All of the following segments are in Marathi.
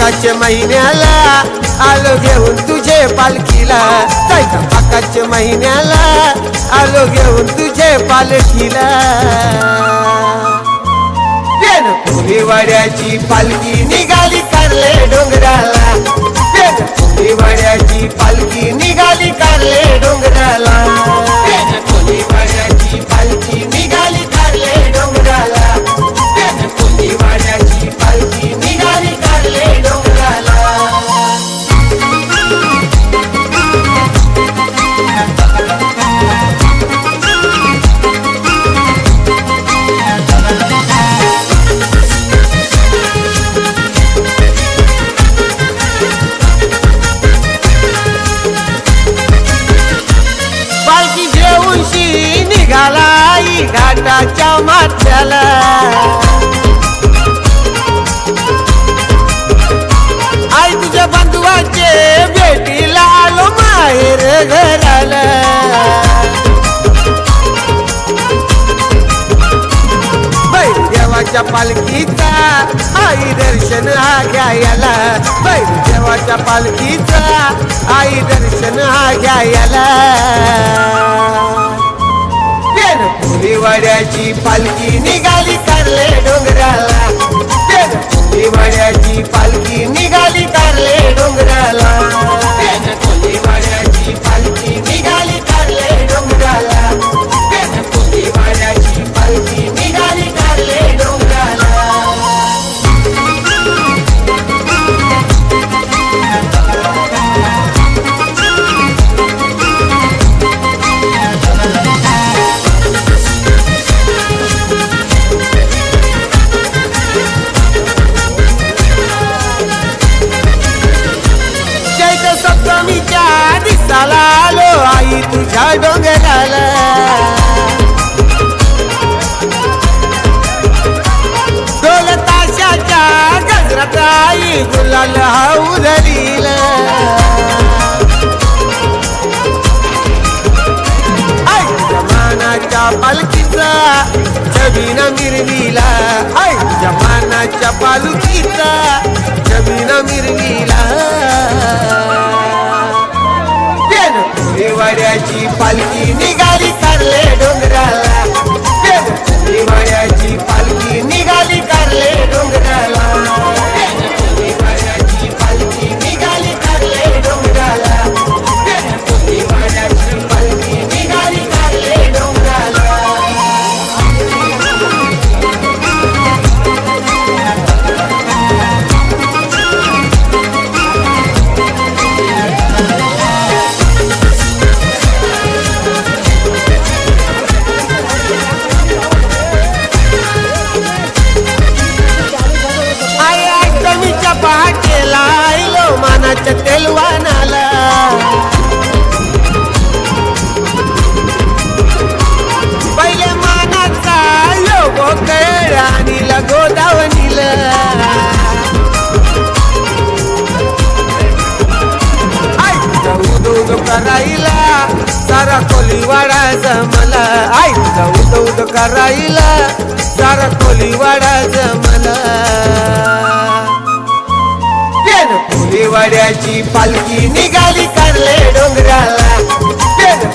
पाकाच्या महिन्याला आलो घेऊन तुझे पालखीला, जायच्या पाकाच्या महिन्याला आलो घेऊन तुझे पालखीला. फुलेवाड्याची पालखी निघाली कारले डोंगराला, फुलेवाड्याची पालखी निघाली कारले डोंगराला, फुलेवाड्याची पालखी निघाली कारले डोंगराला, फुलेवाड्याची पालखी निघाली कारले डोंगराला. निघाला घाटाच्या माथ्याला, आई तुझ्या बंधुवाचे भेटीला आलो माहेर घराला. देवाच्या पालखीचा आई दर्शन घ्यायला, देवाच्या पालखीचा आई दर्शन घ्यायला. फुलेवाड्याची पालखी निघाली कारले डोंगराला, फुलेवाड्याची पालखी निघाली कारले डोंगराला, फुलेवाड्याची पालखी निघाली कारले डोंगराला, फुलेवाड्याची पालखी निघाली कारले डोंगराला. दिसाला आलो आई तुझ्या डोंगराला, ढोल ताशाच्या गजरात आई गुलाल उधळीला. आई जमानाच्या पालखीचा छबीन मिरवीला, आई जमानाच्या पालखीचा छबीन मिरवीला. फुलेवाड्याची पालखी निघाली कारले डोंगराला, फुलेवाड्याची पालखी निघाली कारले डोंगराला, फुलेवाड्याची पालखी निघाली कारले डोंगराला, फुलेवाड्याची पालखी निघाली कारले डोंगराला. पहाटेला आयलो मानाच्या तेलवानाला, पहिले मानाचा योग कैराणीला गोदावणीला. आई उद करायला सारा कोलीवाडा जमला, आई उद करायला सारा कोलीवाडा जमला. फुलेवाड्याची पालखी निघाली कारले डोंगराला,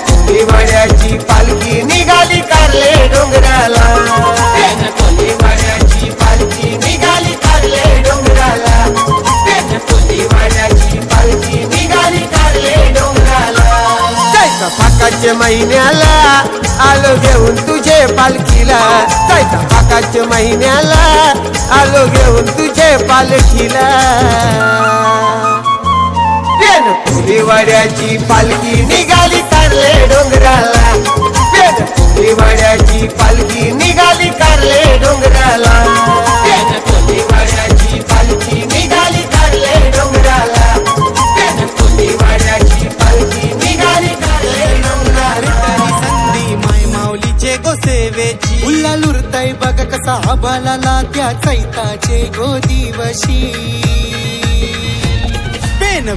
फुलेवाड्याची पालखी निघाली कारले डोंगराला, फुलेवाड्याची पालखी निघाली कारले डोंगराला, फुलेवाड्याची पालखी निघाली कारले डोंगराला. जायच्या पाकाच्या महिन्याला आलो घेऊन तुझे पालखीला, जायच्या पाकाच्या महिन्याला आलो घेऊन तुझे पालखीला. फुलेवाड्याची पालखी निघाली कारले डोंगराला, फुलेवाड्याची पालखी निघाली कारले डोंगराला, फुलेवाड्याची पालखी निघाली कारले डोंगराला, फुलेवाड्याची पालखी निघाली कारले डोंगराला. संधी माय माऊलीचे गोसेवेची उल्ला लुरताय बघ कसा आबाला त्या चैताचे गोदिवशी.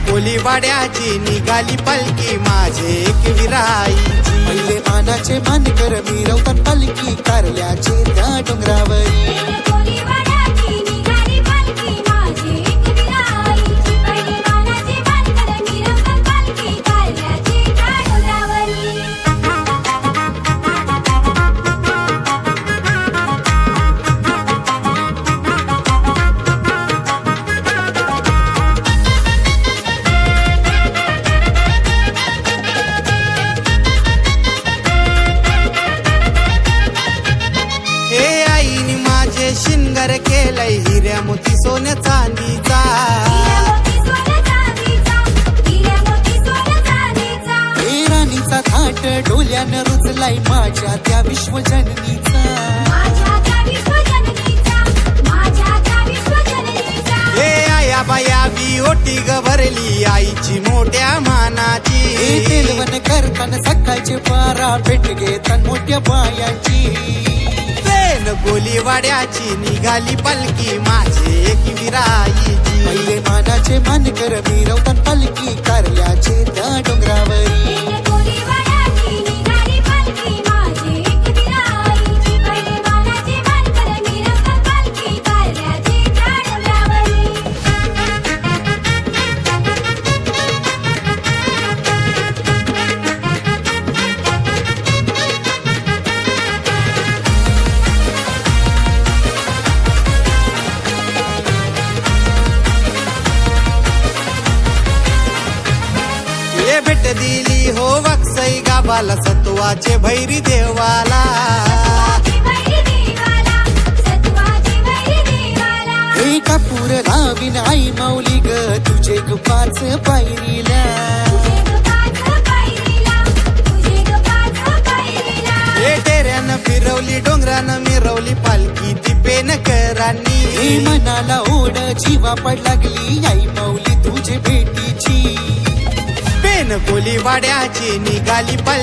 फुलेवाड्याची निघाली पालखी माझे एक विराईची, पहिले मानाचे मानकर मिरवतात पालखी कारल्याचे त्या डोंगरावरी. फुलेवाड्याची निघाली पालखी माझे एक विराई. लय हिऱ्या मोती सोन्या चांदीचा. हे राणीचा थाट डोल्यानं रुजलाय माझ्या त्या विश्वजननीचा. हे आया बाया बी ओटी ग भरली आईची मोठ्या मानाची. हे तेलवण करताना सकाळचे पारा भेट घेतात मोठ्या बायाची. प्रेम गोलीवाड्याची निघाली पालखी माझे एकविराईची. पहिले मानाचे मानकर मिरवतात पालखी कारल्याचे त्या डोंगरावरी. भेट दिली हो वाकसाई गावाला सत्वाचे भैरी देवाला. हे कापूर लावीन आई माऊली ग तुझे ग पाच पायरीला. हे टेऱ्यानं फिरवली डोंगरानं मिरवली पालखी ती पेनकरांनी. हे मनाला ओढ जीवा पड लागली आई माऊली तुझे भेटीची. पेन कोलीवाड्याची निघाली पालखी.